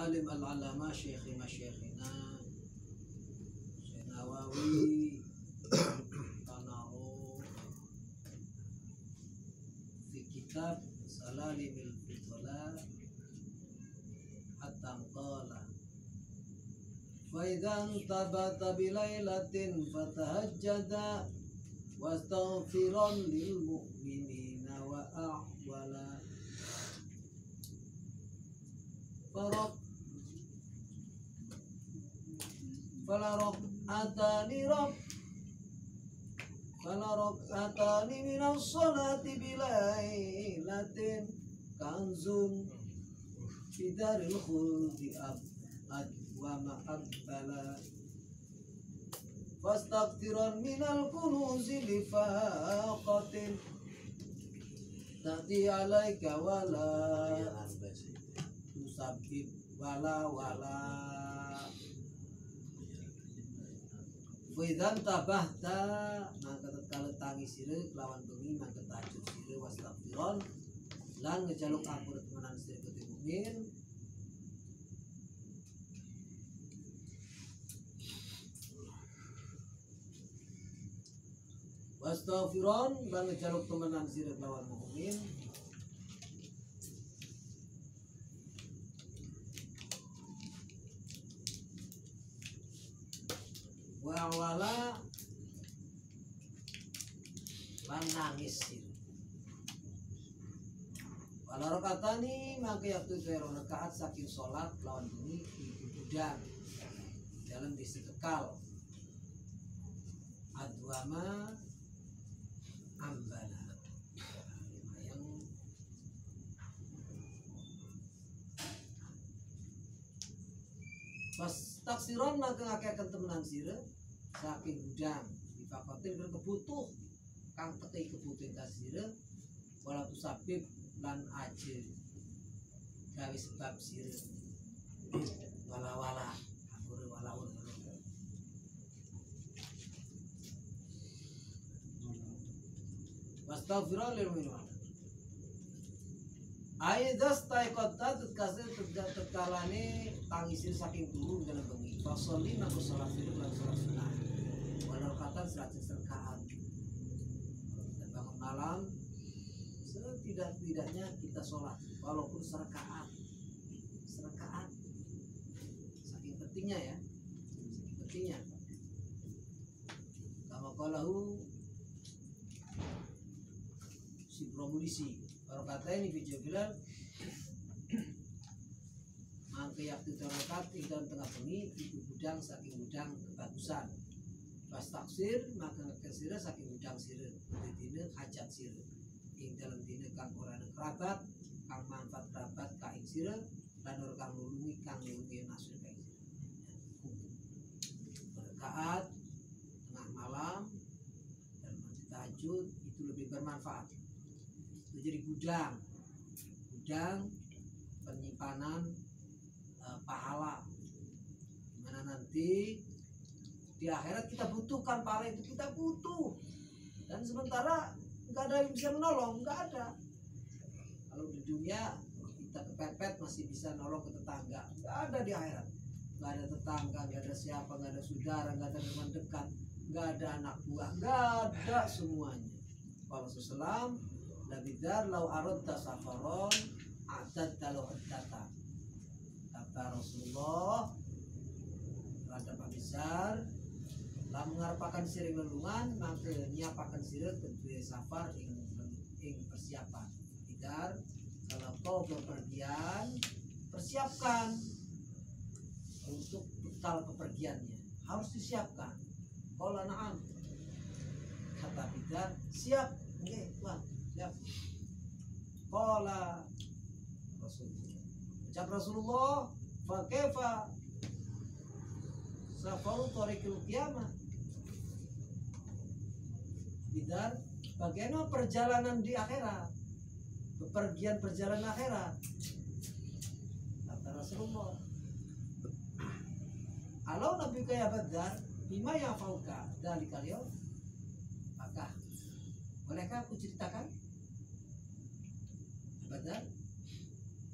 al-alim al-alama syekhi masyekhina Syekh Nawawi Tanaro fi kitab Salalimil Fitola hatta qala fa idzan tabata bilailatin fatahajjada wastaghfiran lil mu'minina wa ahwala falarok atani minas sholati bilailatin kanzun fidaril khuldi abad wa ma'abbala fastaghfiran minal kunuzi lifaqatin tati alaika wala tusabib wala Widan tabahta maka tatkala tangi sire lawan bengi maka tahajud sire wastaghfiron lan ngejaluk ampun temenan sire ke mukmin wastaghfiron lan ngejaluk temenan sire lawan mukmin wala lan nangis wala rakaatani maka yaktu rakaat saking sholat lawan bengi ibu budang dalam bisi kekal adwama ambala yang pas taksiron maka ngakekan temenan sire saking gudang difakotin kan kebutuh kang teki kebutuhan tasire wala tusabib lan aje gawe sebab sire wala wastaghfirullah lil mu'minin aidas taikota tetkalane tangisir saking turu dalam bengi fasoli maka sholat sirih lan sholat sunnah walau kata 100 rakaat dan bangun malam setidak-tidaknya kita sholat walaupun serakaat saking pentingnya kama qalahu si promulisi kalau kata ini video bilang mangke yaktu terokat dalam tengah bengi ibu gudang saking gudang kebagusan pas taksir maka ngekesira saking gudang sire dina hajat sire ing dalam dina kang ora kerabat kang manfaat kerabat ka ing sire lan ora kang nulungi nasir ka ing sire berkaat tengah malam dan mandi tahajud itu lebih bermanfaat itu jadi gudang penyimpanan pahala dimana nanti di akhirat kita butuhkan pahala itu kita butuh dan sementara nggak ada yang bisa menolong nggak ada kalau di dunia kita kepepet masih bisa nolong ke tetangga nggak ada di akhirat nggak ada tetangga nggak ada siapa nggak ada saudara nggak ada teman dekat nggak ada anak buah nggak ada semuanya kalau seselam labidar lau aradta safaron adat kalau data kata Rasulullah rada pamisar lah mengarepakan sirih lelungan maka nyiapakan sirih kedua safar ing persiapan tidak kalau kau bepergian persiapkan untuk bekal kepergiannya harus disiapkan kalau na'am kata tidak siap oke Tuhan siap qala Rasulullah ucap Rasulullah fa kaifa safaru tariqil qiyamah bidar bagaimana perjalanan di akhirat bepergian perjalanan akhirat kata Rasulullah kalau Nabi kaya Badar bima yang fauka dari kalian maka bolehkah aku ceritakan Badar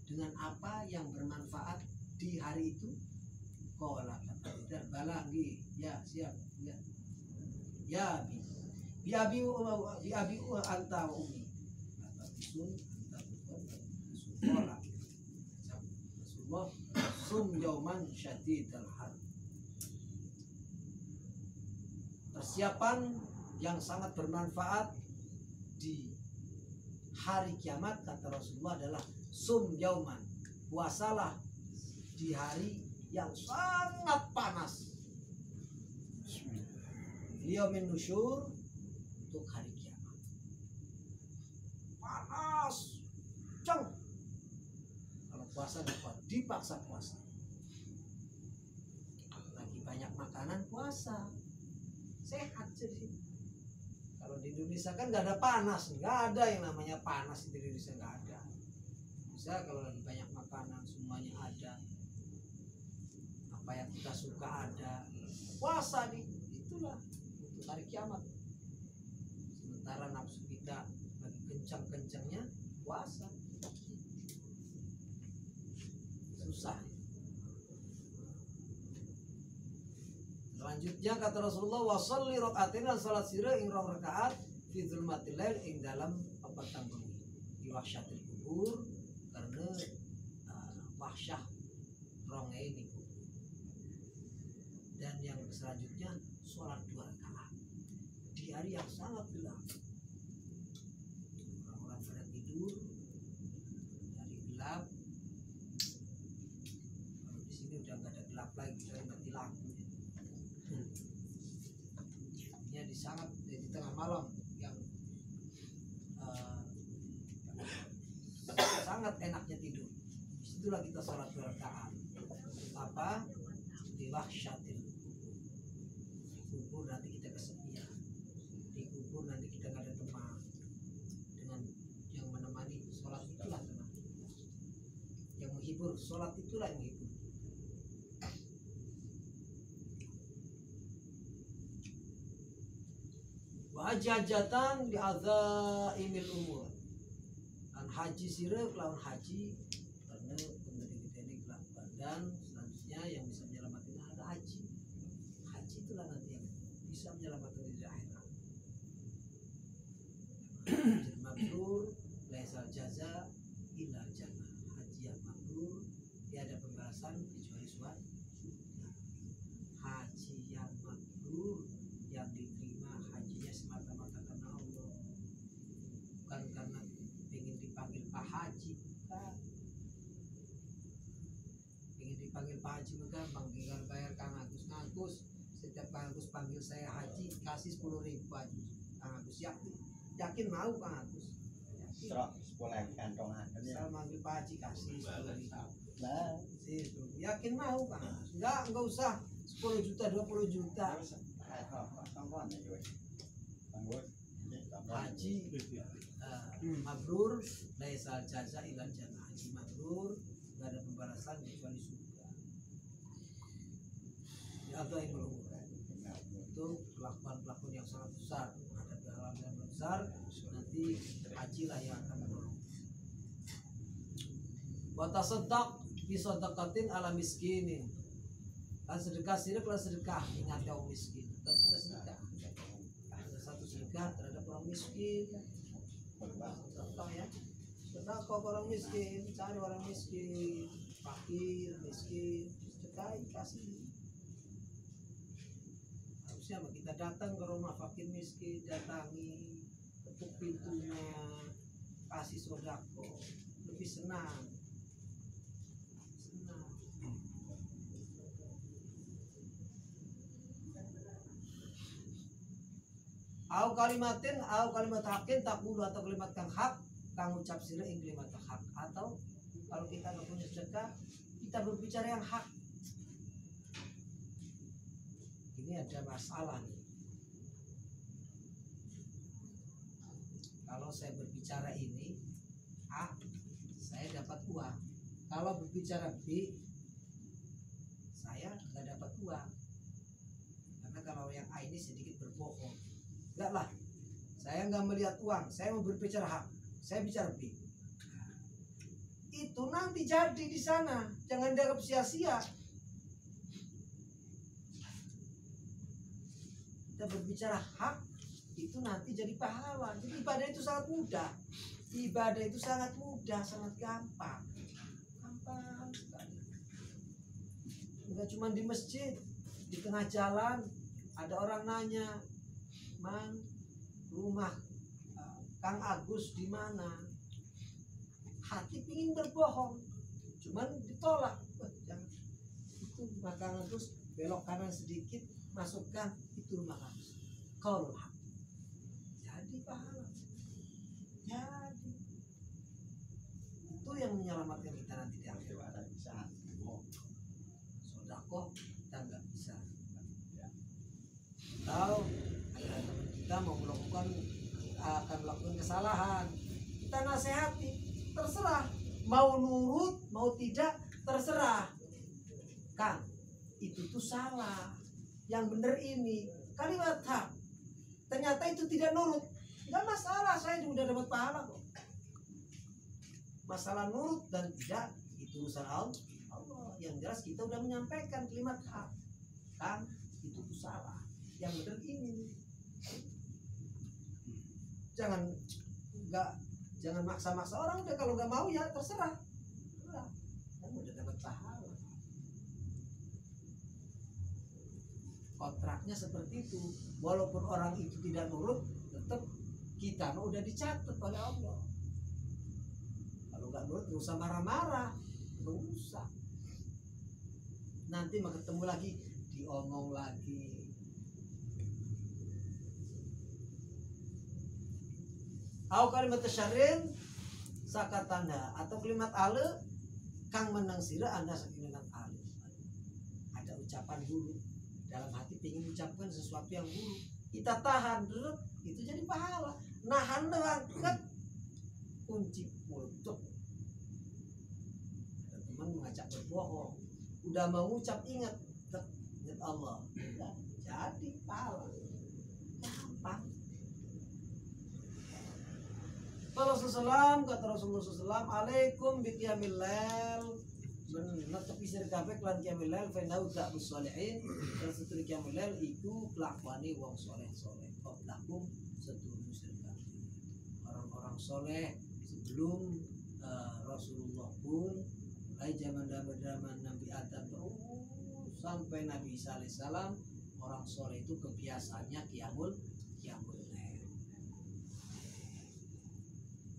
dengan apa yang bermanfaat di hari itu. Kola kata tidak balangi ya siap ya bi abi anta wa umi kata bisun anta bukan bisun kola Rasulullah sum yauman syadidal har, persiapan yang sangat bermanfaat di hari kiamat kata Rasulullah adalah sum yauman, puasalah di hari yang sangat panas, yaumin nusyur, untuk hari kiamat. Panas ceng, kalau puasa dapat dipaksa puasa, lagi banyak makanan puasa sehat jadi. Kalau di Indonesia kan nggak ada panas, nggak ada yang namanya panas di Indonesia, nggak ada. Bisa kalau lagi banyak makanan semuanya ada, apa yang kita suka ada, puasa nih itulah untuk hari kiamat. Sementara nafsu kita lagi kencang-kencangnya puasa, susah. Selanjutnya kata Rasulullah wasolli rokaatin, dan salat sira ing rong rakaat fi zulmatil lail ing dalam petang bengi di wahsyatil kubur, karena wahsyah ronge ini. Dan yang selanjutnya sholat 2 rakaat di hari yang sangat gelap, orang-orang pada tidur, hari gelap. Kalau di sini udah nggak ada gelap lagi, udah mati lampu. Ini di tengah malam yang sangat enaknya tidur. Disitulah kita sholat 2 rakaat. Apa? Di wahsyatil kubur, nanti kita kesepian. Di kubur nanti kita nggak ada teman. Dengan yang menemani sholat itulah teman. Yang menghibur, sholat itulah yang menghibur. Wajajatan di adzaimil umur, an haji sirah lawan haji, karena pendidikan ini kelak. Dan selanjutnya yang bisa menyelamatkan ada haji. Haji itulah nanti yang bisa menyelamatkan di akhirat. Haji mabrur laisal jaza illa jannah. Haji yang mabrur tiada pembalasan kecuali surga. Haji yang mabrur yang diterima hajinya semata-mata karena Allah, bukan karena ingin dipanggil Pak Haji, bukan. Ingin dipanggil Pak Haji gampang, tinggal bayar Kang Agus. Setiap Kang Agus panggil saya Haji kasih 10.000 Haji. Kang Agus yakin mau Kang Agus? Saya manggil Pak Haji kasih 10.000. Yakin mau Kang Agus? Enggak usah 10 juta 20 juta. Haji mabrur laisal jaza illa jannah. Haji mabrur nggak ada pembalasan kecuali surga. Ya Allah yang itu pelakuan yang sangat besar, ada dalam yang besar, nanti hajilah yang akan menolong. Wa tasaddaq bi sadaqatin ala miskinin. Kan sedekah sedekah ingat kaum miskin. Tadi sudah sedekah. Ada satu sedekah terhadap orang miskin. Contoh ya, sedekah orang miskin, cari orang miskin, fakir, miskin, sedekah kasih. Harusnya kita datang ke rumah fakir miskin, datangi, ketuk pintunya, kasih sodako, lebih senang. Au kalimat hakin takulu, atau kalimat kang hak kang ucap sira ing kalimat hak. Atau kalau kita nggak punya sedekah, kita berbicara yang hak. Ini ada masalah nih. Kalau saya berbicara ini A, saya dapat uang. Kalau berbicara B, saya nggak dapat uang. Karena kalau yang A ini sedikit berbohong. Enggak lah, saya nggak melihat uang, saya mau berbicara hak, saya bicara B. itu nanti jadi di sana, jangan dianggap sia-sia. Kita berbicara hak itu nanti jadi pahala. Jadi ibadah itu sangat mudah. Ibadah itu sangat mudah, sangat gampang. Gampang sekali. Enggak cuma di masjid, di tengah jalan ada orang nanya, "Man, rumah Kang Agus di mana?" Hati pingin berbohong, cuman ditolak. Jangan. Itu rumah Kang Agus, belok kanan sedikit, masukkan, itu rumah Kang Agus. Qaulul haq. Jadi pahala. Jadi itu yang menyelamatkan kita nanti di akhirat. Sodakoh kita nggak bisa. Atau ada teman kita mau melakukan akan melakukan kesalahan, kita nasihati, terserah mau nurut mau tidak terserah. Kang, itu tuh salah, yang bener ini kalimat hak. Ternyata itu tidak nurut, nggak masalah, saya juga dapat pahala kok. Masalah nurut dan tidak itu urusan Allah. Yang jelas kita udah menyampaikan kalimat hak. Kang, itu tuh salah, yang bener ini. Jangan maksa-maksa orang. Udah kalau nggak mau ya terserah. Kamu udah dapat pahala. Kontraknya seperti itu. Walaupun orang itu tidak nurut, tetap kita udah dicatat oleh Allah. Kalau nggak nurut nggak usah marah-marah, nggak usah. Nanti mau ketemu lagi, diomong lagi. Au kalimat syarrin sakatanda, atau kalimat ale kang menang sira anda sakingan ale. Ada ucapan buruk dalam hati, pengen ucapkan sesuatu yang buruk, kita tahan dulu, itu jadi pahala. Nahan doang kan kunci mulut. Ada teman mengajak berbohong, udah mau ucap ingat Allah, udah jadi pahala. Gampang. Rasulullah kata Rasulullah SAW, alaikum biqiyamil lail, menetepi sir kabeh lan qiyamul lail fa innahu ta'bus sholihin. Dan setur qiyamul lail iku kelakuane wong saleh-saleh. Qablakum sedurunge sir kabeh. Orang-orang saleh sebelum Rasulullah pun, mulai zaman Nabi Adam terus sampai Nabi Isa alaihissalam, orang saleh itu kebiasaannya qiyamul lail.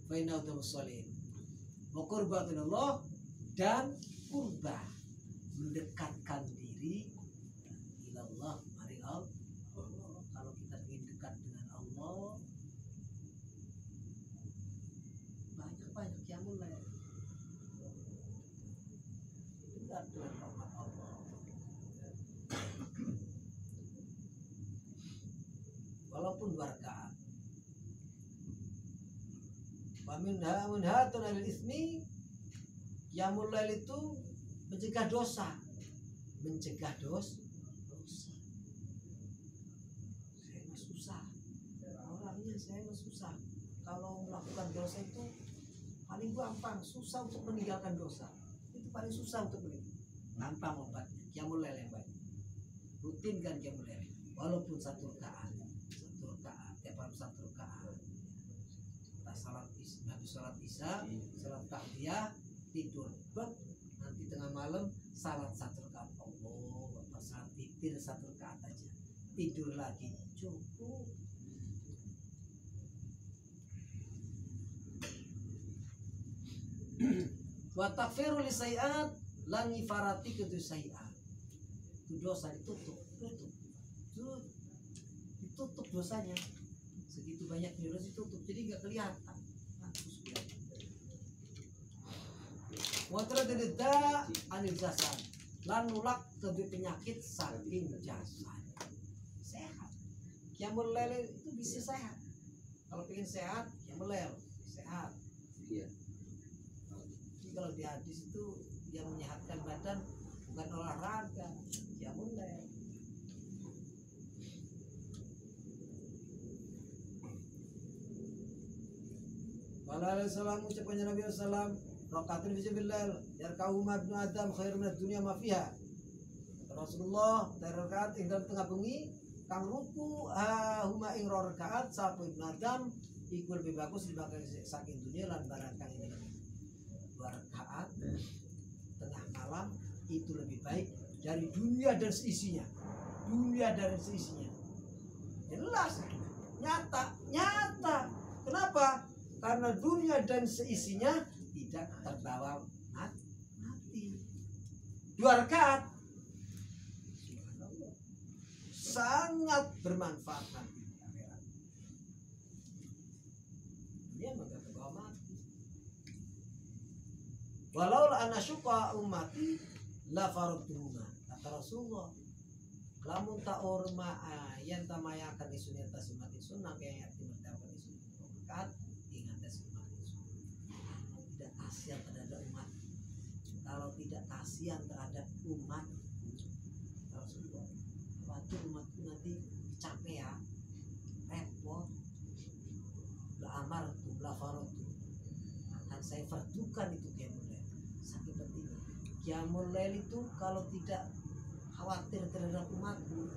Fainau tawasolin, wakurbatullah, dan kurba, mendekatkan diri ilallah, mari Allah. Kalau kita ingin dekat dengan Allah, banyak yang mulai dekat dengan rahmat Allah. Walaupun 2 rakaat. Minhatun alil ismi, qiyamul lail itu mencegah dosa. Saya mah susah. Orangnya saya mah susah. Kalau melakukan dosa itu paling gampang, susah untuk meninggalkan dosa. Itu paling susah untuk meninggalkan. Gampang obatnya, qiyamul lail yang baik. Rutin kan qiyamul lail. Walaupun 1 rakaat, tiap malam 1 rakaat. Salat isya, salat takbiyah, tidur, nanti tengah malam salat 1 rakaat, Allah, salat witir 1 rakaat aja, tidur lagi, cukup. Wa takfiru li sayiat lan ngifarati kudu sayiat. Itu dosa ditutup dosanya. Segitu banyak dosa ditutup, jadi nggak kelihatan. Watra tidak anil jasad, lan nulak ke penyakit saking jasad. Sehat. Qiyamul lail itu bisa sehat. Kalau pengen sehat, qiyamul lail sehat. Iya. Jadi kalau di hadis itu yang menyehatkan badan bukan olahraga, qiyamul lail. Waalaikumsalam, ucapannya Nabi sallam, rakaatun fi sabilillah yarka'uhuma ibnu adam khairum minad dunya ma fiha. Rasulullah rakaat ing dalam tengah bengi kang ruku huma ing rakaat sapa ibnu adam iku lebih bagus dibanding saking dunia lan barang kang ini. 2 rakaat tengah malam itu lebih baik dari dunia dan seisinya. Dunia dan seisinya. Jelas, nyata. Kenapa? Karena dunia dan seisinya tidak terbawa mati. 2 rakaat sangat bermanfaat nanti di akhirat. Dia enggak terbawa mati. Walau ana syuqa ummati la faratuhuma. Kata Rasulullah, lamun ta orma yen tamayakan isun atas umat isun nangke ayat dimertakan isun rakaat ingat atas umat isun. Tidak kasihan terhadap umat. Kalau tidak kasihan terhadap umat, Rasulullah, waktu umatku nanti capek ya, repot, la amar tu, la faratu, akan saya fardukan itu qiyamul lail. Saking pentingnya qiyamul lail itu kalau tidak khawatir terhadap umatku,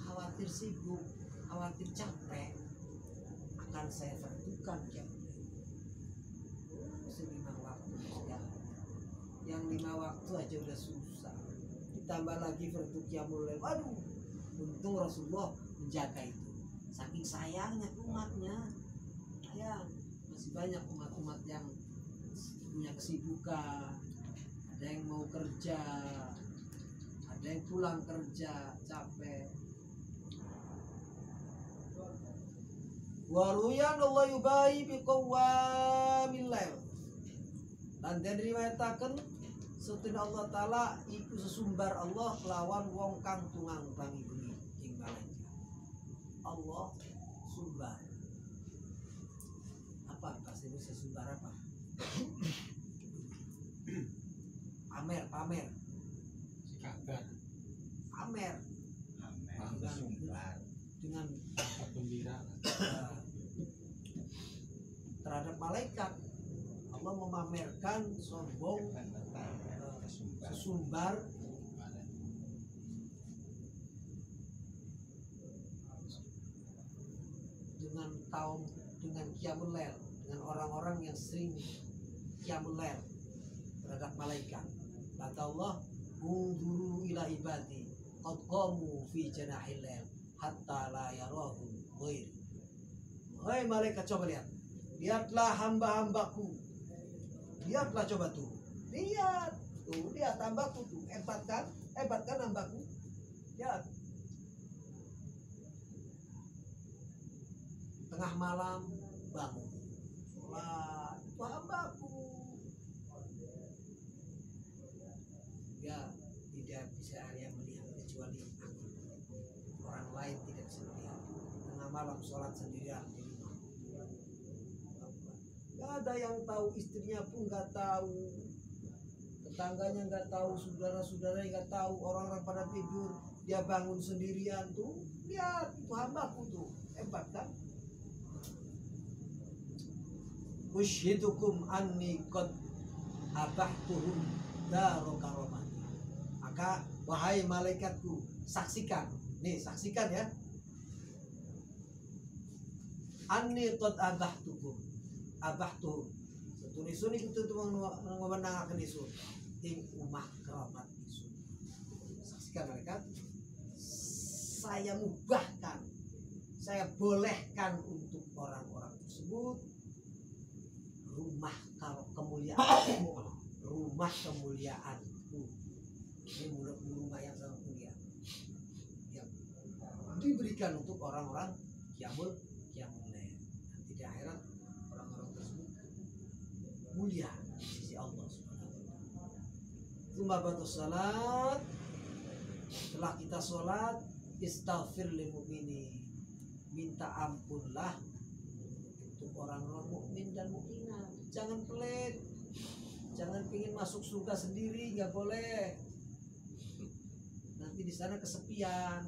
khawatir sibuk, khawatir capek, akan saya fardukan qiyamul lail. 5 waktu sudah. Yang 5 waktu aja udah susah. Ditambah lagi fardu qiyamul lail. Waduh, untung Rasulullah menjaga itu. Saking sayangnya umatnya. Ya, masih banyak umat-umat yang punya kesibukan. Ada yang mau kerja, ada yang pulang kerja capek. Waruyan Allah yubai biqawamil lail. Lan den riwayataken setuna Allah taala iku sesumbar Allah kelawan wong kang tungang bangi bengi ing malaikat. Allah sumbar. Apa bahasa Indonesia sumbar apa? Pamer. Kabar. Pamer. Dengan Gembira. Terhadap malaikat Allah memamerkan sombong sesumbar dengan kaum dengan qiyamul lail, dengan orang-orang yang sering qiyamul lail terhadap malaikat. Kata Allah, "Unzuru ila ibadi qad qamu fi janahil lail hatta la yarahum ghair." Hai malaikat, coba lihat. Lihatlah hamba-hambaku. Lihatlah coba tuh. Lihat hambaku tuh. Hebat kan hambaku. Lihat. Tengah malam bangun. Sholat. Itu hambaku. Ya, tidak bisa yang melihat kecuali aku. Orang lain tidak bisa melihat. Tengah malam sholat sendirian di rumah. Gak ada yang tahu, istrinya pun gak tahu, tetangganya gak tahu, saudara-saudaranya gak tahu, orang-orang pada tidur, dia bangun sendirian tuh. Lihat, itu hambaku tuh. Hebat kan? Ushidukum anni qad abahtuhum daru karomati. Maka wahai malaikatku, saksikan. Nih, saksikan ya. Anni qad abahtuhum. Setunisun itu tuh menangakan isun ing umah kerabat isun. Saksikan malaikat, saya mubahkan, saya bolehkan untuk orang-orang tersebut rumah kemuliaanku. Ini rumah yang sangat mulia yang diberikan untuk orang-orang qiyamul lail. Nanti di akhirat orang-orang tersebut mulia di sisi Allah Subhanahu wa taala. Tsumma ba'da salat, setelah kita sholat, istaghfir lil mu'minin, minta ampunlah untuk orang-orang mukmin dan mukminat. Jangan pelit, jangan pingin masuk surga sendiri, nggak boleh. Nanti di sana kesepian.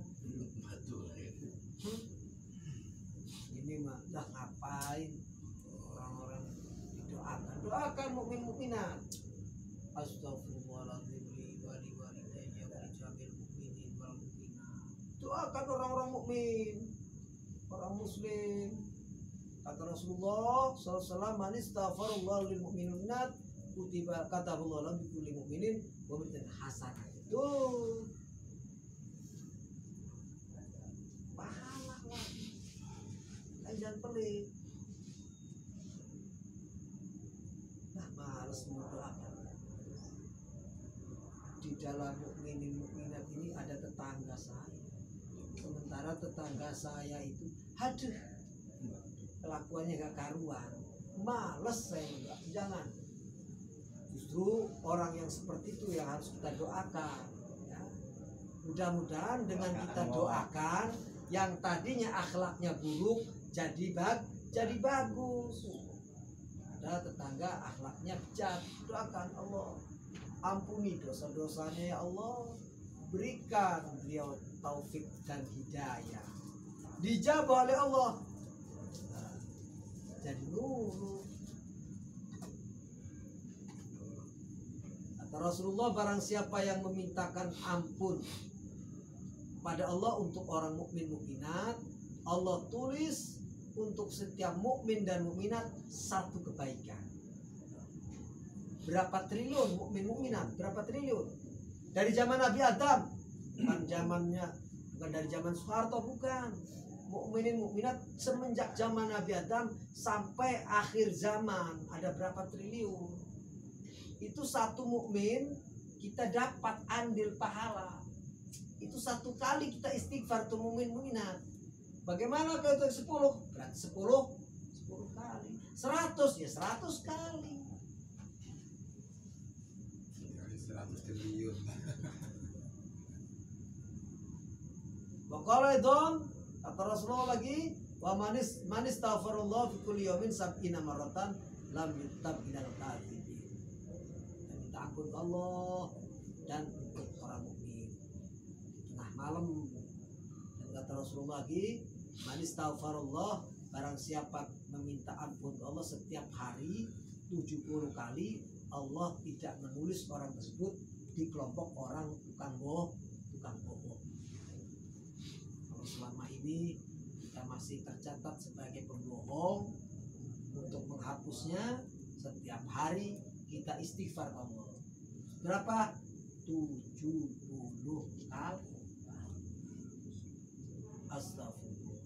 Ini mah dah ngapain orang-orang doakan mukmin mukminat. Astagfirullahaladzim li wa li walidayya wa li jami'il mukminin wal mukminat. Doakan orang-orang mukmin, orang muslim. Kata Rasulullah SAW, man istaghfarallahu lil mu'minat kutiba kataballahu lahu bi kulli mu'minin wa min hasanah. Itu pahala lagi. Jangan pelit. Nah, males mendoakan. Di dalam mukminin mukminat ini ada tetangga saya. Sementara tetangga saya itu haduh, kelakuannya gak karuan, males saya enggak. Jangan. Justru orang yang seperti itu yang harus kita doakan ya. Mudah-mudahan dengan kita doakan yang tadinya akhlaknya buruk jadi bagus. Ada tetangga akhlaknya bejat, doakan Allah ampuni dosa-dosanya ya Allah, berikan beliau taufik dan hidayah, dijabah oleh Allah. Jadi nurut. Kata Rasulullah, barang siapa yang memintakan ampun pada Allah untuk orang mukmin mukminat, Allah tulis untuk setiap mukmin dan mukminat satu kebaikan. Berapa triliun mukmin mukminat? Berapa triliun? Dari zaman Nabi Adam, bukan dari zaman Soeharto, bukan. Mukminin mukminat semenjak zaman Nabi Adam sampai akhir zaman ada berapa triliun? Itu satu mukmin kita dapat andil pahala. Itu satu kali kita istighfar tuh mukmin mukminat. Bagaimana kalau itu 10? Berarti 10 kali. 100 ya 100 kali. 100 triliun. Wakala dong, kata Rasulullah lagi, wa manis tafarullah fi kulli yawmin sab'ina marratan lam yutab minal kadhibin. Minta ampun Allah dan untuk orang mukmin di tengah malam. Dan kata Rasulullah lagi, manis tafarullah, barang siapa meminta ampun Allah setiap hari 70 kali, Allah tidak menulis orang tersebut di kelompok orang tukang bohong. Kalau selama ini kita masih tercatat sebagai pembohong, untuk menghapusnya setiap hari kita istighfar Allah. Berapa? 70 kali. Astagfirullah.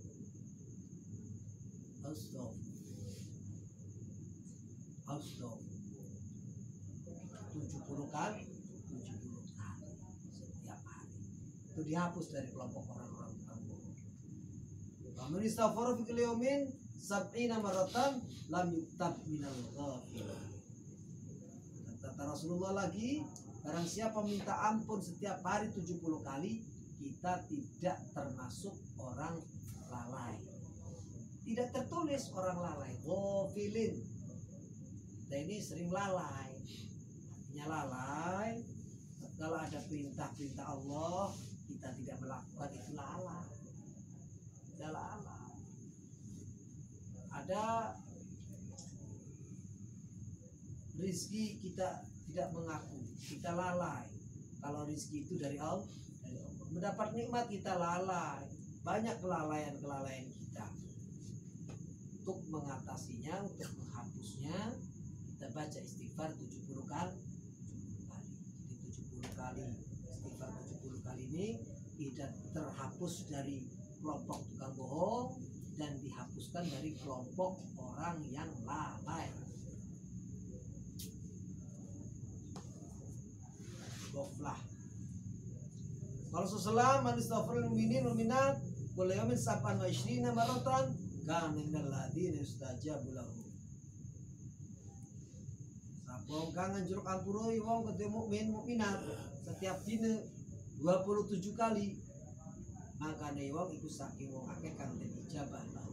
70 kali setiap hari. Itu dihapus dari kelompok orang-orang tukang bohong. Wa man istaghfara fi kulli yawmin sab'ina marratan lam yuktab minal ghafilin. Kata Rasulullah lagi, barang siapa minta ampun setiap hari 70 kali, kita tidak termasuk orang lalai. Tidak tertulis orang lalai, ghafilin. Kita ini sering lalai. Artinya lalai, kalau ada perintah-perintah Allah kita tidak melakukan, itu lalai. Tidak lalai. Ada rizki kita tidak mengaku, kita lalai. Kalau rizki itu dari Allah, mendapat nikmat kita lalai. Banyak kelalaian-kelalaian kita. Untuk mengatasinya, untuk menghapusnya, kita baca istighfar 70 kali. Jadi 70 kali istighfar 70 kali ini tidak terhapus dari kelompok tukang bohong dan dihapuskan dari kelompok orang yang lalai. Goflah. Kalau seselam man istaghfarul mu'minin wal mu'minat wal yawmin sab'an wa 20 maratan kana minal ladina yustajabu lahum. Wong kang njuruk ampuroi wong ketemu mukmin mukminat setiap dina 27 kali, makane wong iku saking wong akeh kang den ijabah lah.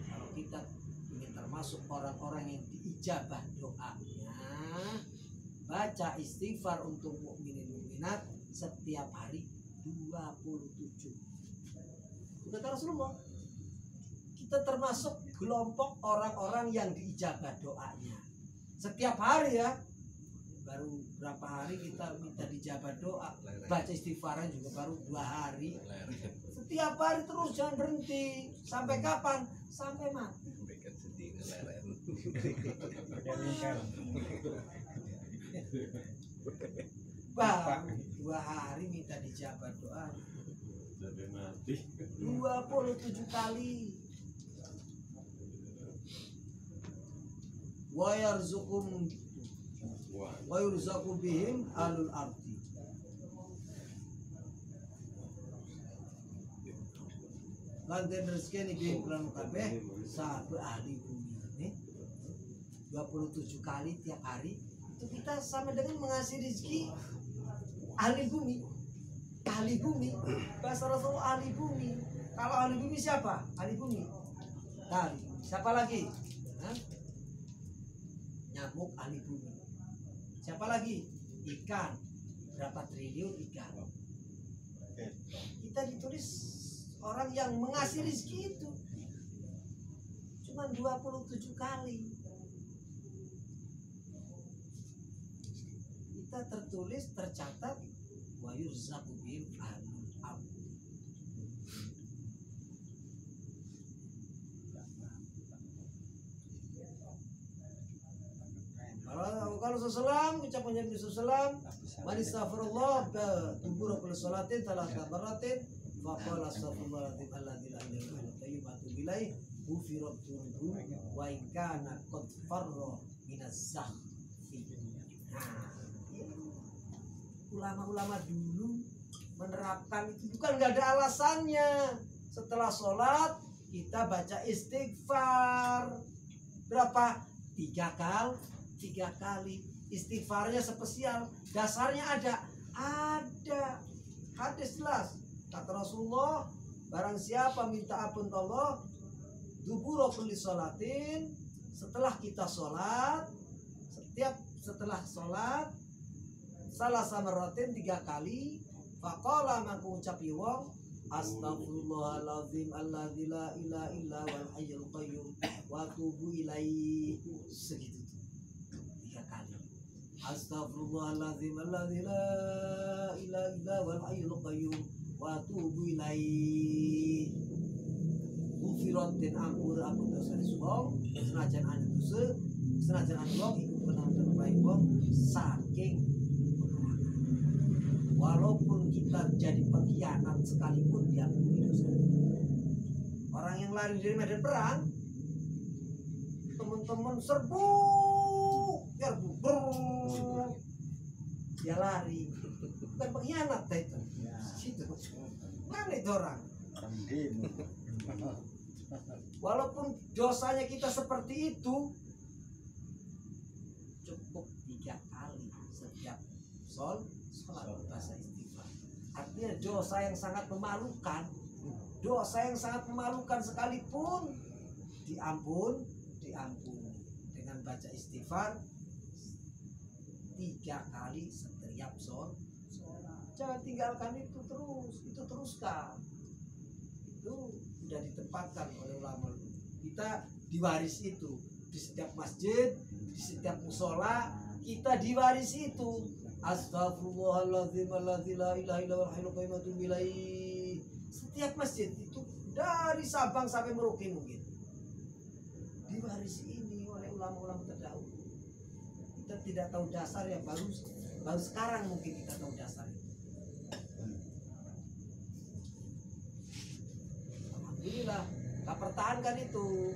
Kalau kita ingin termasuk orang-orang yang diijabah doanya, baca istighfar untuk mukminin mukminat setiap hari 27. Kata Rasulullah, kita termasuk kelompok orang-orang yang diijabah doanya. Setiap hari ya, baru berapa hari kita minta dijabah doa, baca istighfaran juga baru 2 hari. Setiap hari terus, jangan berhenti. Sampai kapan? Sampai mati. Baru 2 hari minta dijabah doa. Sampai mati. 27 kali. Wa yarzuqum wa yurzaqu bihim alul ardi. Lan den rezeki bihim lan kabeh sahabat ahli bumi ini 27 kali tiap hari. Itu kita sama dengan mengasih rezeki ahli bumi. Ahli bumi, bahasa Rasulullah ahli bumi. Kalau ahli bumi siapa? Ahli bumi. Ahli. Siapa lagi? Hah? Nyamuk ahli bumi. Siapa lagi? Ikan. Berapa triliun ikan? Kita ditulis orang yang mengasih rezeki itu cuma 27 kali. Kita tertulis, tercatat wa yurzaqu bihim ahlul ardh. Kalau seselam ucapannya Nabi sallallahu man istaghfirullah tubura kulli salatin talata maratin fa qala astaghfirullahaladzim alladzi la ilaha illa huwa qayyum atubu ilaih ghufirat dzunubu wa in kana qad farra minaz zakhfi. Nah, ulama-ulama dulu menerapkan itu bukan nggak ada alasannya. Setelah sholat kita baca istighfar berapa? 3 kali. Istighfarnya spesial, dasarnya ada hadis jelas. Kata Rasulullah, barang siapa minta ampun Allah dubura kulli sholatin, setelah kita sholat, setelah sholat salah samaratin 3 kali, faqala maka ucapi wong astaghfirullahaladzim alladzi la ilaha illa wal hayyul qayyum wa atubu ilaihi. Segitu 3 kali. Astaghfirullahaladzim alladzi la ilaha illa wal hayyul qayyum wa atubu ilaihi. Ghufirat den ampur dosa wong senajan anu dosa, senajan anu wong iku penampilan baik wong saking walaupun kita jadi pengkhianat sekalipun diampuni dosa. Orang yang lari dari medan perang, teman-teman serbu, dia lari, bukan pengkhianat itu. Situ, mana itu orang? Walaupun dosanya kita seperti itu, cukup 3 kali setiap sholat bahasa istighfar. Artinya dosa yang sangat memalukan, sekalipun diampuni dengan baca istighfar 3 kali setiap sholat. Jangan tinggalkan itu teruskan. Itu sudah ditempatkan oleh ulama. Kita diwaris itu di setiap masjid, di setiap musola kita diwaris itu. Astaghfirullahaladzim alladzi la ilaha illa huwal hayyul qayyum atubu ilaih. Setiap masjid itu dari Sabang sampai Merauke mungkin diwarisi ini oleh ulama-ulama terdahulu. Kita tidak tahu dasar ya, baru sekarang mungkin kita tahu dasar. Alhamdulillah, kita pertahankan itu.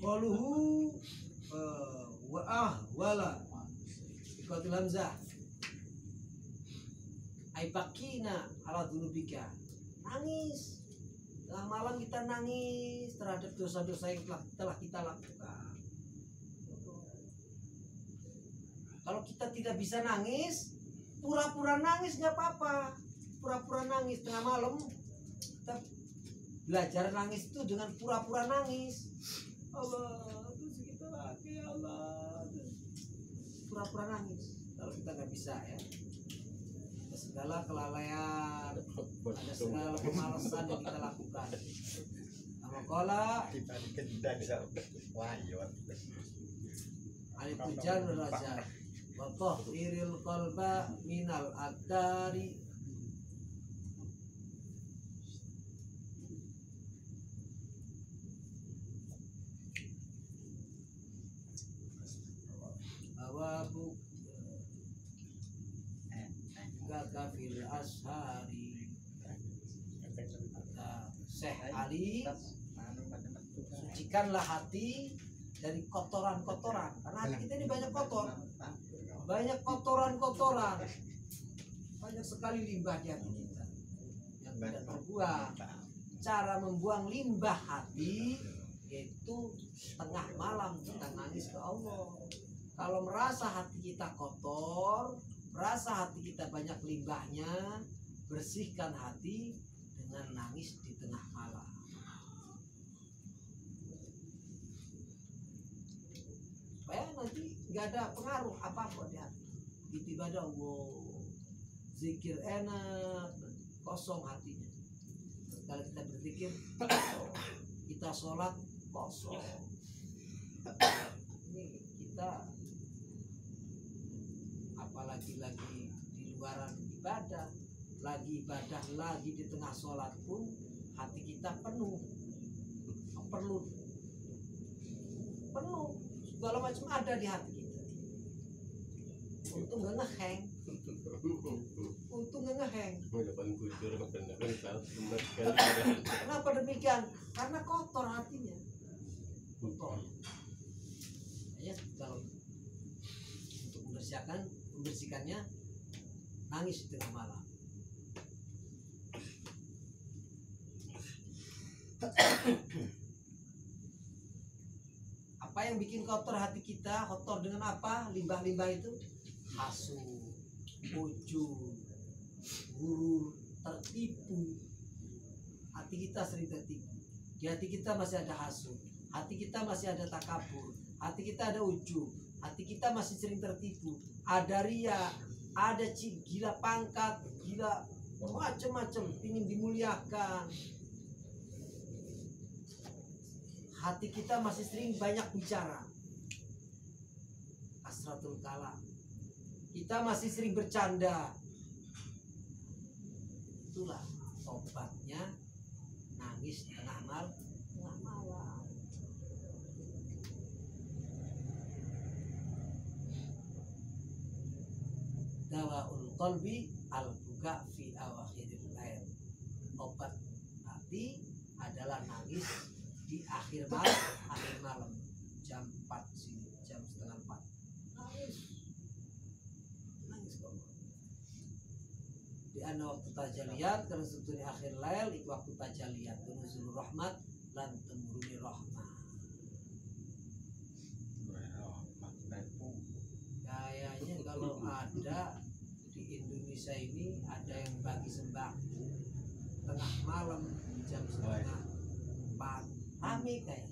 qaluhu wala iqatil hamzah ai bakina ala dzunubika, nangis tengah malam, kita nangis terhadap dosa-dosa yang telah kita lakukan. Kalau kita tidak bisa nangis, pura-pura nangis nggak apa-apa. Pura-pura nangis tengah malam, kita belajar nangis itu dengan pura-pura nangis. Allah, terus kita lagi Allah, pura-pura nangis. Kalau kita nggak bisa ya, ada segala kelalaian, ada segala pemalasan yang kita lakukan. Amakola alif tujan raja wa tahiril qalba minal adari. Awabu kafil ashari. Syekh Ali, sucikanlah hati dari kotoran-kotoran, karena hati kita ini banyak kotor, banyak kotoran-kotoran, banyak sekali limbah di hati kita yang tidak terbuang. Cara membuang limbah hati yaitu tengah malam kita nangis ke Allah. Kalau merasa hati kita kotor, merasa hati kita banyak limbahnya, bersihkan hati dengan nangis di tengah malam. Supaya nanti nggak ada pengaruh apa-apa di hati. Begitu ibadah Allah, zikir enak, kosong hatinya. Kalau kita berzikir, kosong. Kita sholat, kosong. Ini kita apalagi lagi di luaran ibadah, lagi di tengah sholat pun hati kita penuh segala macam ada di hati kita. Untung nggak ngeheng. Kenapa demikian? Karena kotor hatinya, kotor. Ya, kalau untuk membersihkannya nangis di tengah malam. Apa yang bikin kotor hati kita? Kotor dengan apa? Limbah-limbah itu hasud, ujub, gurur, tertipu. Hati kita sering tertipu. Di hati kita masih ada hasud, hati kita masih ada takabur, hati kita ada ujub, hati kita masih sering tertipu. Ada ria, ada gila pangkat, gila macam-macam, ingin dimuliakan. Hati kita masih sering banyak bicara, kasratul kalam. Kita masih sering bercanda. Itulah obatnya nangis tengah malam. Dawaul qalbi al-buka fi awakhiril lail. Obat hati adalah nangis di akhir malam jam 4 sini, jam setengah 4. Nangis kok. Di ana waktu tajaliyat, karena sebetulnya akhir lail itu waktu tajaliyat, nuzul rahmat lan temuruni rahmat. Kayaknya kalau ada di Indonesia ini ada yang bagi sembako tengah malam jam setengah 4, rame kayak.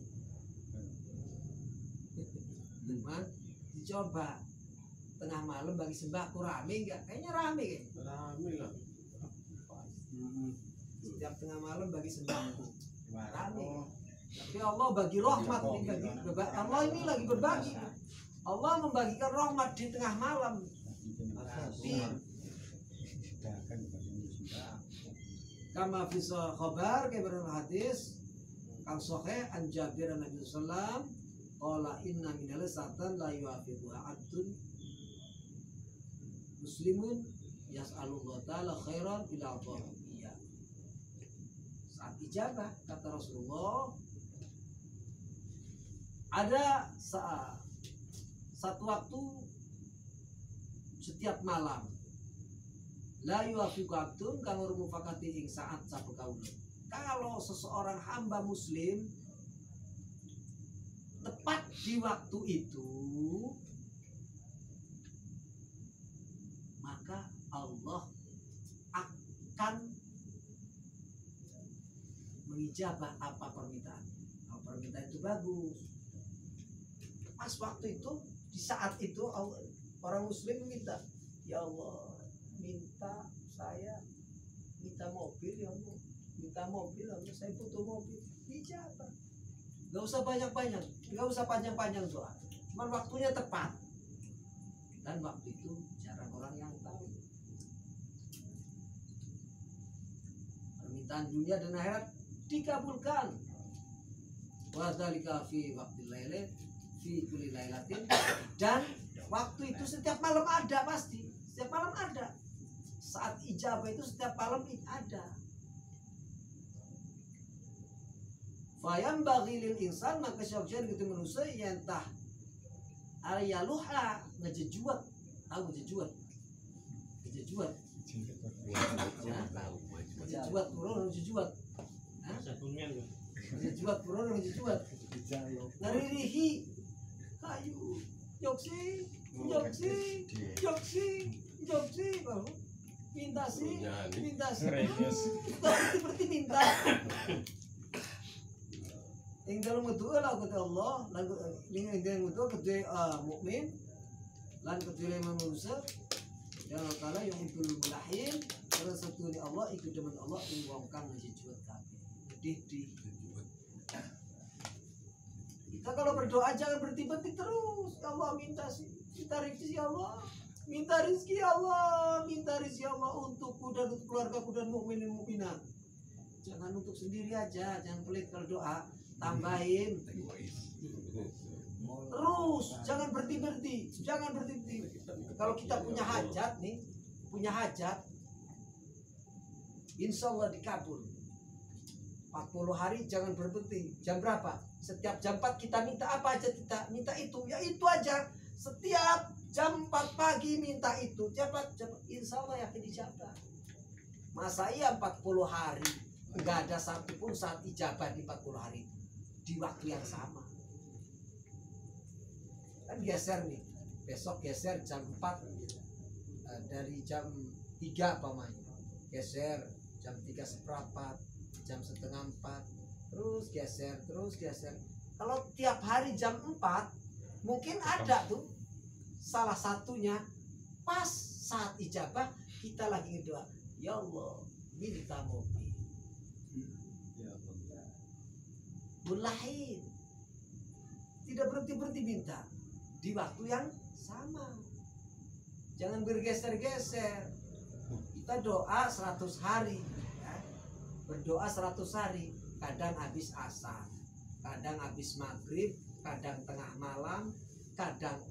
Cuman dicoba tengah malam bagi sembako, rame nggak? Kayaknya rame kan? Rame lah. Setiap tengah malam bagi sembako, rame. Tapi Allah bagi rahmat nih, Allah ini lagi berbagi. Allah membagikan rahmat di tengah malam. Tapi kama fi khabar kayak hadis kang sahih an Jabir Nabi sallam qala inna minal satan la yuafiqu abdun muslimun yas'alullah ta'ala khairan ila Allah. Saat ijabah kata Rasulullah, ada satu waktu setiap malam la yuafiqu abdun kang mufakati ing saat sapu kaula. Kalau seseorang hamba muslim tepat di waktu itu, maka Allah akan mengijabah apa permintaan. Kalau permintaan itu bagus, pas waktu itu, di saat itu orang muslim minta, ya Allah, minta saya minta mobil, ya Allah, minta mobil, ya Allah, saya butuh mobil, dijabah. Gak usah banyak-banyak, gak usah panjang-panjang doa, cuma waktunya tepat. Dan waktu itu jarang orang yang tahu. Permintaan dunia dan akhirat dikabulkan. Wa dzalika fi waqtil laili fi kulli lailatin, dan waktu itu setiap malam ada, pasti setiap malam ada. Saat ijabah itu setiap malam ada. Fayam bagi lil insan, maka syaujan gitu manusia yang tah ayaluha ngejejuat, tahu ngejejuat, ngejejuat, ngejejuat turun ngejejuat, ngejejuat turun ngejejuat, naririhi kayu, joksi, joksi, joksi, joksi, baru minta sih, seperti minta. Yang dalam itu lah kata Allah, yang dalam itu kata mukmin, lan kata manusia, yang kala yang ibul mulahin, karena satu ni Allah ikut dengan Allah yang wongkang menjejuat kami. Di kita kalau berdoa jangan berhenti terus. Ya Allah minta rezeki ya Allah, minta rezeki ya Allah, minta rezeki ya Allah untukku dan untuk keluargaku dan mukminin mukminat. Jangan untuk sendiri aja, jangan pelit kalau doa. Tambahin terus, jangan berhenti, jangan berhenti. Kalau kita punya hajat nih, punya hajat, insya Allah dikabul. 40 hari jangan berhenti. Jam berapa? Setiap jam 4 kita minta apa aja, kita minta itu, ya itu aja. Setiap jam 4 pagi minta itu, cepat, insya Allah yakin dijabah. Masa iya 40 hari nggak ada satupun saat ijabah di 40 hari di waktu yang sama. Kan geser nih, besok geser jam 4 dari jam 3 pamannya, geser jam 3 seperempat, jam setengah 4, terus geser. Kalau tiap hari jam 4 mungkin ada tuh salah satunya pas saat ijabah kita lagi berdoa, ya Allah minta mobil, mulahin, tidak berhenti minta di waktu yang sama. Jangan bergeser-geser. Kita doa 100 hari ya. Berdoa 100 hari, kadang habis asar, kadang habis maghrib, kadang tengah malam, kadang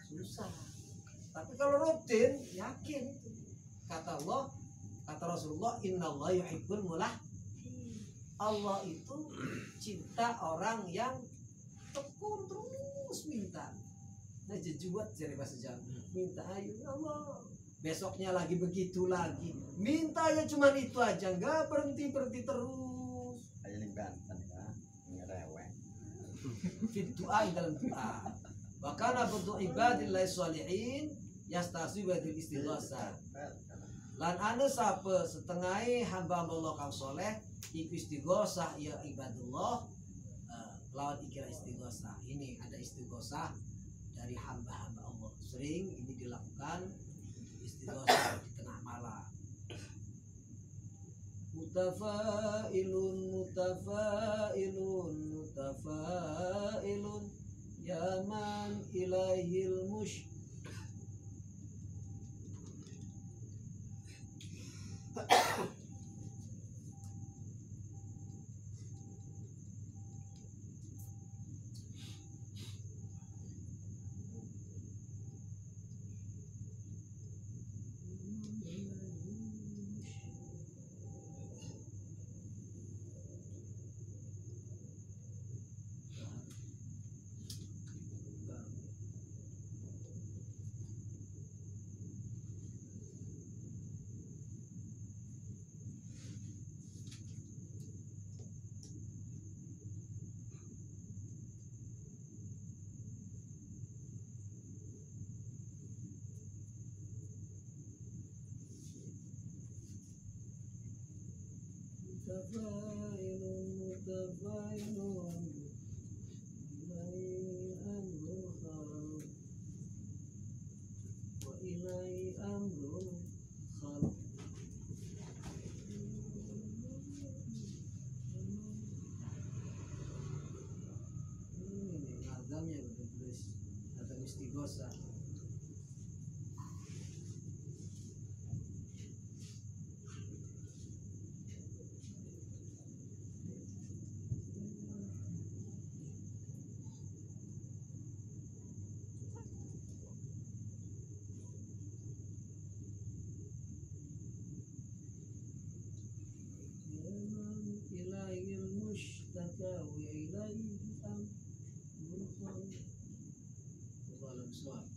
susah. Tapi kalau rutin yakin, kata Allah, kata Rasulullah, innallaha yuhibbul mulah. Allah itu cinta orang yang tekun terus minta. Nah jejuat jadi bahasa Jawa. Minta ayo ya Allah. Besoknya lagi begitu lagi. Minta ya cuma itu aja, nggak berhenti terus. Ayo ning Banten ya, ngereweng. Fit doa dalam doa. Bahkan berdoa ibadillahi sholihin yastasi wa bil istighatsah. Lan anu sapa setengah hamba Allah kang soleh iku istighosah ya ibadullah, lawan ikira istighosah. Ini ada istighosah dari hamba-hamba Allah. Sering ini dilakukan istighosah di tengah malam. Mutafailun ya man ilaihil mush. Tafailun mutafailun ilai amrul khalq wa ilai amrul khalq. Ini azamnya udah tulis atau istighosa. Ilaihil mushtaka wa ilaihi amrul khalq. Wallahu a'lam.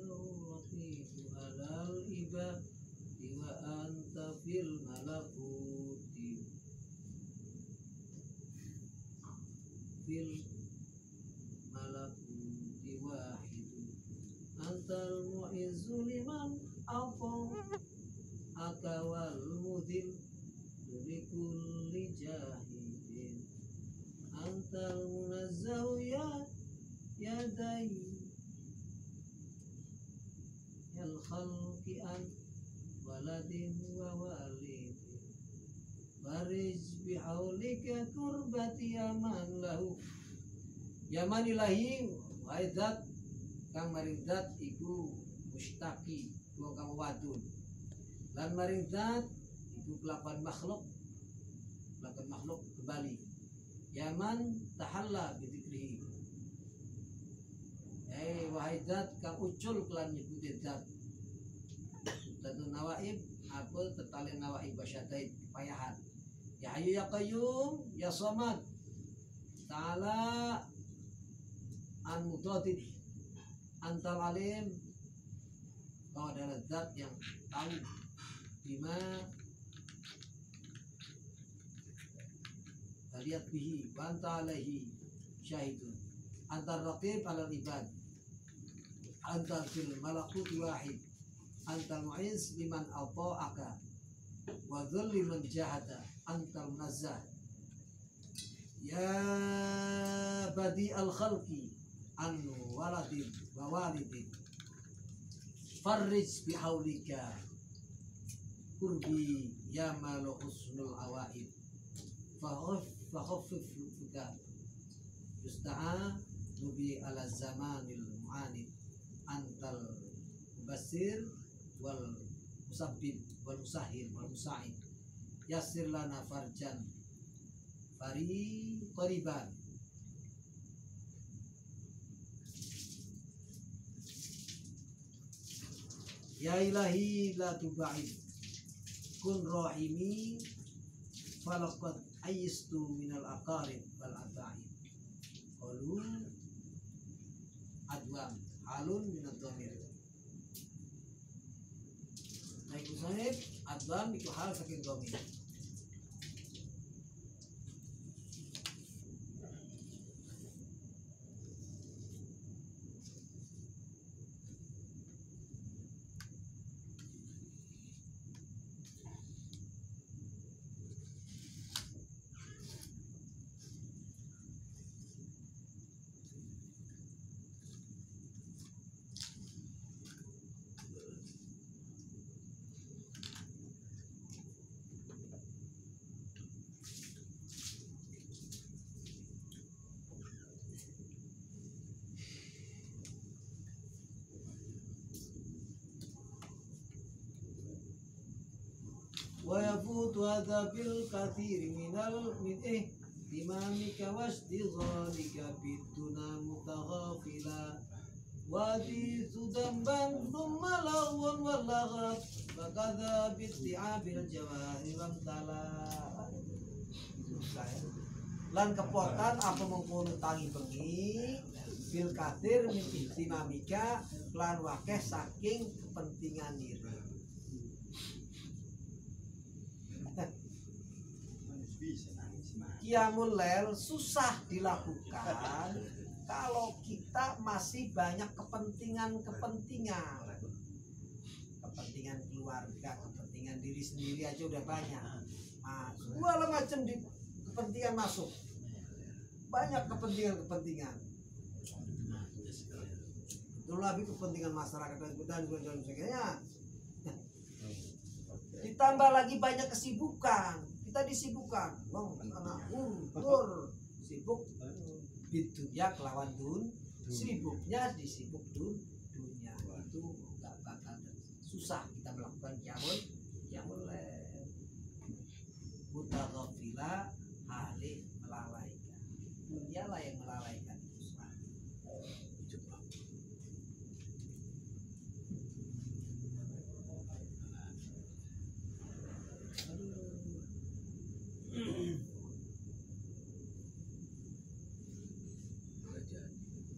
Rafiqu alal ibad wa anta fil malakuti fil malakuti wahidu antal mu'izzu liman afa akawal mudil likulli jahidin antal munazzahu ya yadai al khalqi an waladin wa walidin Barij bihaulika kurbati yaman lahu. Yaman ilahi waidat kang maringdat iku mustaki wa kang wadun. Lan maringdat iku kelapan makhluk kembali. Yaman tahalla bidzikrihi. Waidat kang ucul kelan nyebutin zat. Tentu nawaib apa tertali nawaib wasyadaid kepayahan. Ya Hayyu ya Qayyum ya Samad Ta'ala an mutadid antal alim, kau adalah zat yang tahu bima lihat bihi wa anta alaihi syahidun antar raqib ala ibad antal fil malakut wahid antal mu'iz liman ata'aka wa dhul liman jahada antal munazzah ya badi al khalqi anu waladin wa walidin farrij bihaulika kurbi ya malu husnul awaid fakhaffif fuka yusta'a nubi ala zamanil mu'anid antal basir wal musabbib wal musahhir wal musa'id yassir lana farjan fari qariban ya ilahi la tuba'id kun rahimi falaqad ayyistu minal aqarib wal ata'id qalu adwam halun minad dhamir. Naik musahib adwam itu hal saking dhamir. Wa yafutu hadha bil kathiri minal mid'ih imamika wasdighalika biduna mutaghafila wadi sudamban thumma lawun wallaghat fakadha bitti'abil jawahir wamtala lan kepotan apa mengkono tangi bengi bil kathir min ihtimamika lan wakeh saking kepentingan diri. Qiyamul Lail susah dilakukan kalau kita masih banyak kepentingan keluarga, kepentingan diri sendiri aja udah banyak. Nah, segala macam di kepentingan masuk, banyak kepentingan. Belum lagi kepentingan masyarakat dan sebagainya. Ditambah lagi banyak kesibukan, kita disibukkan, anak sibuk ya kelawan sibuknya disibuk dunia, itu nggak bakal susah kita melakukan qiyamul lail. Mutaghafila halik melalaikan, dunialah yang melalaikan itu selalu.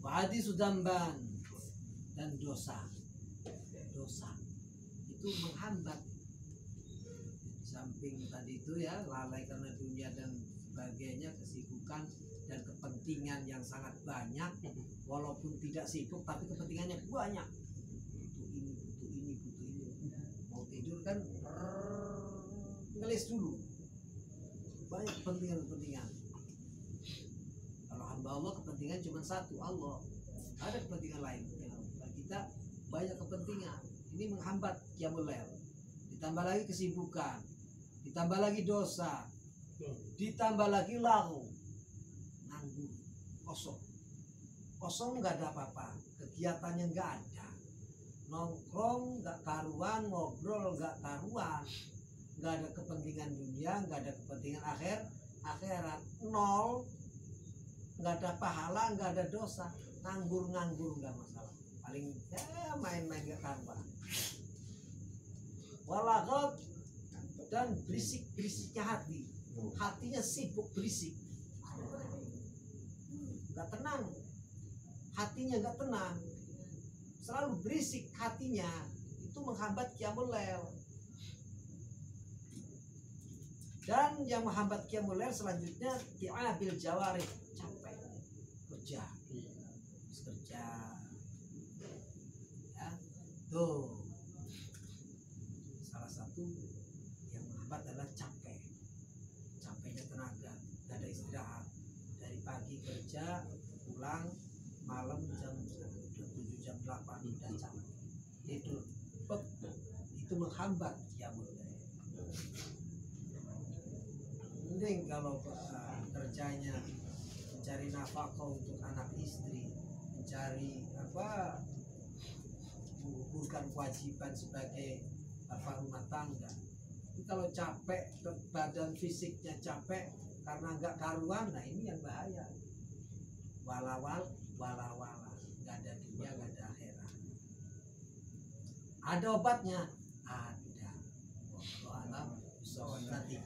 Wadi sudamban dan dosa itu menghambat. Di samping tadi itu ya lalai karena dunia dan sebagainya, kesibukan dan kepentingan yang sangat banyak, walaupun tidak sibuk tapi kepentingannya banyak. Butuh ini. Mau tidur kan ngelis dulu, banyak kepentingan. Kalau hamba Allah kepentingan cuma satu, Allah. Ada kepentingan lain. Kita banyak kepentingan. Ini menghambat qiyamul lail. Ditambah lagi kesibukan, ditambah lagi dosa, ditambah lagi lagu, nganggur, kosong nggak ada apa-apa, kegiatannya nggak ada, nongkrong nggak karuan, ngobrol nggak karuan, nggak ada kepentingan dunia, nggak ada kepentingan akhirat, nol. Nggak ada pahala, nggak ada dosa, nganggur nggak masalah, paling ya main-main nggak karuan. Walagot dan berisiknya hatinya sibuk berisik, nggak tenang, hatinya nggak tenang, selalu berisik hatinya, itu menghambat qiyamul lail. Dan yang menghambat qiyamul lail selanjutnya ti'abil jawarih, capek kerja ya, tuh salah satu yang menghambat adalah capeknya tenaga, gak ada istirahat, dari pagi kerja pulang malam jam 7 jam 8 udah capek tidur, itu menghambat qiyamul lail. Mending kalau kerjanya mencari nafkah untuk anak istri, mencari menggugurkan kewajiban sebagai bapak rumah tangga. Tapi kalau capek, badan fisiknya capek karena nggak karuan, nah ini yang bahaya. Walawala, nggak ada dunia, nggak ada akhirat. Ada obatnya? Ada. Kalau alam, nanti